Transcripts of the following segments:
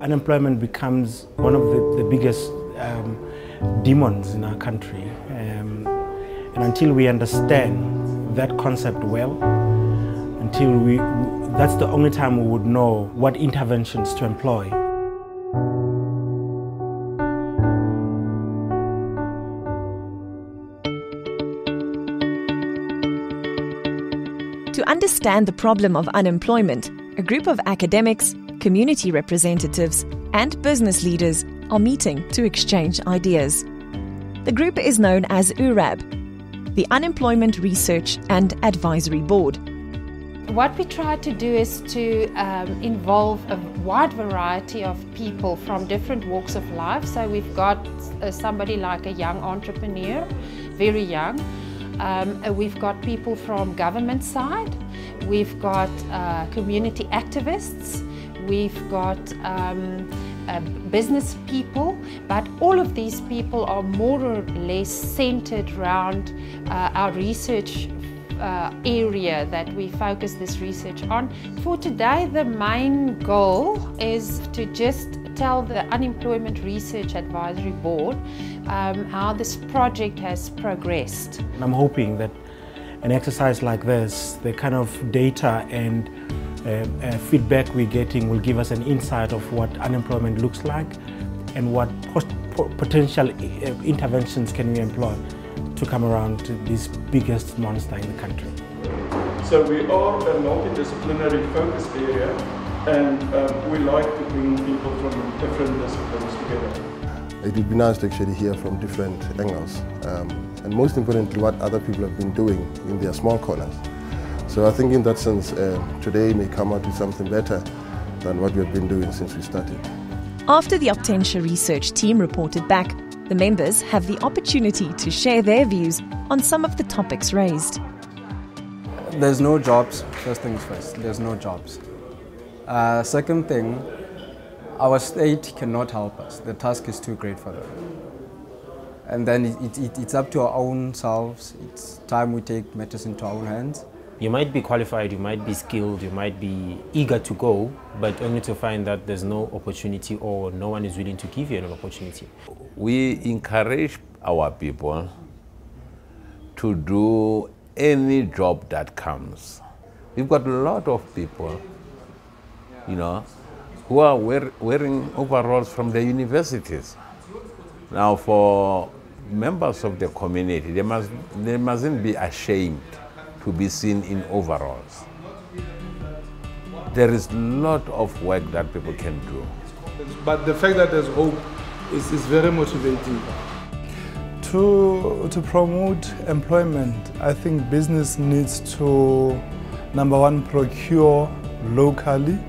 unemployment becomes one of the biggest demons in our country. And until we understand that concept well, that's the only time we would know what interventions to employ. To understand the problem of unemployment, a group of academics, community representatives, and business leaders are meeting to exchange ideas. The group is known as URAB, the Unemployment Research and Advisory Board. What we try to do is to involve a wide variety of people from different walks of life. So we've got somebody like a young entrepreneur, very young. We've got people from government side, we've got community activists, we've got business people, but all of these people are more or less centered around our research area that we focus this research on. For today, the main goal is to just tell the Unemployment Research Advisory Board how this project has progressed. I'm hoping that an exercise like this, the kind of data and feedback we're getting will give us an insight of what unemployment looks like and what potential interventions can we employ to come around to this biggest monster in the country. So we are a multidisciplinary focus area, and we like to bring people from different disciplines together. It would be nice to actually hear from different angles, and most importantly what other people have been doing in their small corners. So I think in that sense today may come out with something better than what we have been doing since we started. After the Optentia research team reported back, the members have the opportunity to share their views on some of the topics raised. There's no jobs, first things first, there's no jobs. Second thing, our state cannot help us. The task is too great for them. And then it's up to our own selves. It's time we take matters into our own hands. You might be qualified, you might be skilled, you might be eager to go, but only to find that there's no opportunity or no one is willing to give you an opportunity. We encourage our people to do any job that comes. We've got a lot of people, you know, who are wearing overalls from the universities. Now, for members of the community, they mustn't be ashamed to be seen in overalls. There is a lot of work that people can do. But the fact that there's hope is very motivating. To promote employment, I think business needs to, number one, procure locally.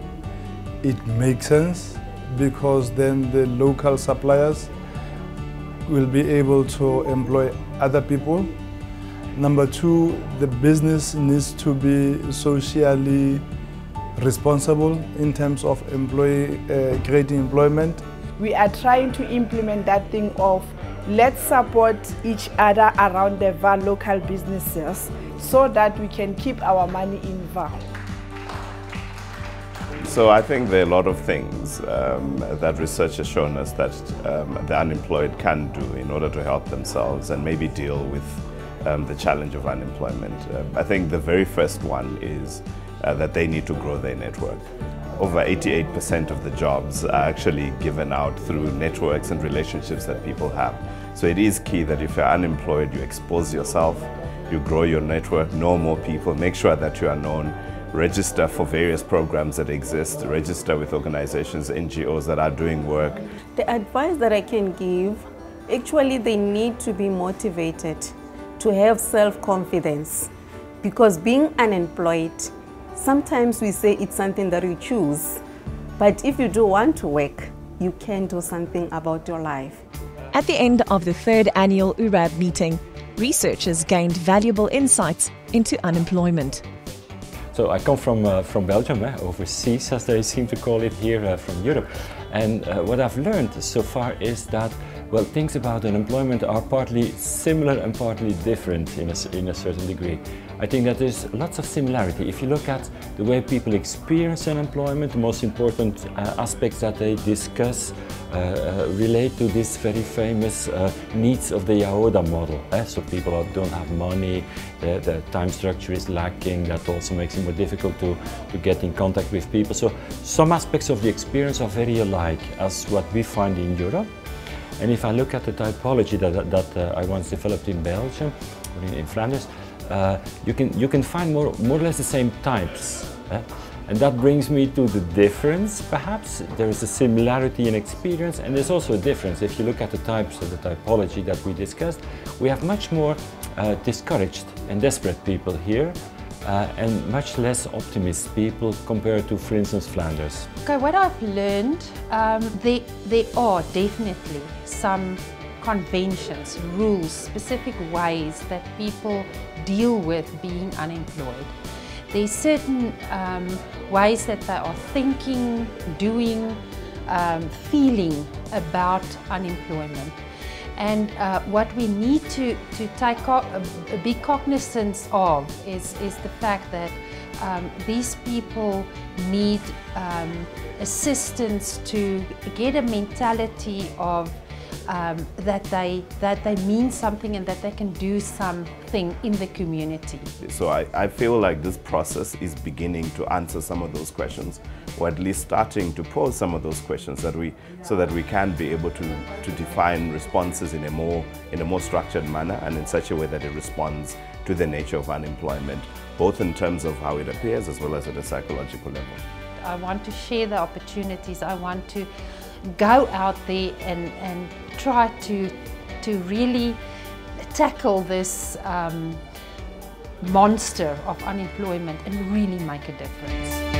It makes sense because then the local suppliers will be able to employ other people. Number two, the business needs to be socially responsible in terms of creating employment. We are trying to implement that thing of let's support each other around the VAR local businesses so that we can keep our money in VAR. So I think there are a lot of things that research has shown us that the unemployed can do in order to help themselves and maybe deal with the challenge of unemployment. I think the very first one is that they need to grow their network. Over 88% of the jobs are actually given out through networks and relationships that people have. So it is key that if you're unemployed, you expose yourself, you grow your network, know more people, make sure that you are known, register for various programs that exist, register with organizations, NGOs that are doing work. The advice that I can give, actually they need to be motivated to have self-confidence, because being unemployed, sometimes we say it's something that you choose, but if you do want to work, you can do something about your life. At the end of the third annual URAB meeting, researchers gained valuable insights into unemployment. So I come from Belgium, overseas as they seem to call it here, from Europe. And what I've learned so far is that well, things about unemployment are partly similar and partly different in a certain degree. I think that there's lots of similarity. If you look at the way people experience unemployment, the most important aspects that they discuss relate to this very famous needs of the Yaoda model. So people don't have money, the time structure is lacking, that also makes it more difficult to get in contact with people. So some aspects of the experience are very alike as what we find in Europe. And if I look at the typology that I once developed in Belgium, or in Flanders, you can find more or less the same types. And that brings me to the difference, perhaps. There is a similarity in experience, and there's also a difference. If you look at the types of the typology that we discussed, we have much more discouraged and desperate people here, and much less optimist people compared to, for instance, Flanders. Okay, what I've learned, there are definitely some conventions, rules, specific ways that people deal with being unemployed. There's certain ways that they are thinking, doing, feeling about unemployment. And what we need to be cognizant of is the fact that these people need assistance to get a mentality of that they mean something and that they can do something in the community. So I feel like this process is beginning to answer some of those questions, or at least starting to pose some of those questions so that we can be able to define responses in a more structured manner and in such a way that it responds to the nature of unemployment, both in terms of how it appears as well as at a psychological level. I want to share the opportunities. I want to go out there and try to really tackle this monster of unemployment and really make a difference.